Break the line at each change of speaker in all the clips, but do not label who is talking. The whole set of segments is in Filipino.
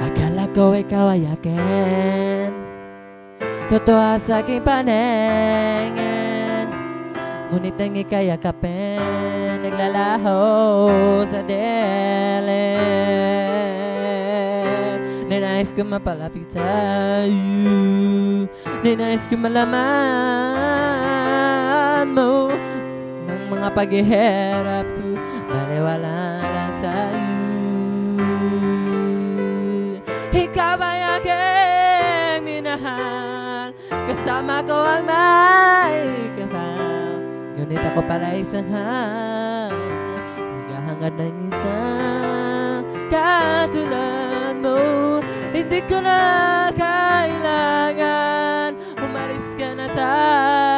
Akala ko ikaw ay akin, totoo sa aking paningin, ngunit ang ika'y yakapin, naglalaho sa dilim. Ninais ko mapalapit sa'yo, ninais ko malaman mo ng mga paghihirap ko, baliwala lang sa'yo. Ikaw ay aking minahal, kasama ko ang may kapal, ngunit ako pala isang naghahangad ng isang katulad mo. Hindi ko na kailangan umalis ka na sa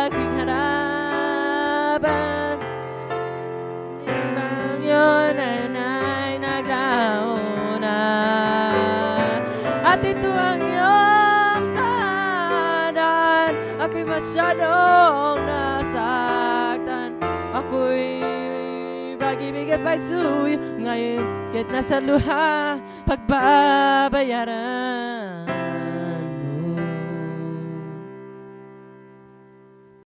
aking harapan. Ibang yun ay naglaho na, at ito ang iyong tahanan. Ako'y masyadong nasaktan, ako'y pag-ibig at pagsuyo, ngayon kahit nasa luha, pagbabayaran.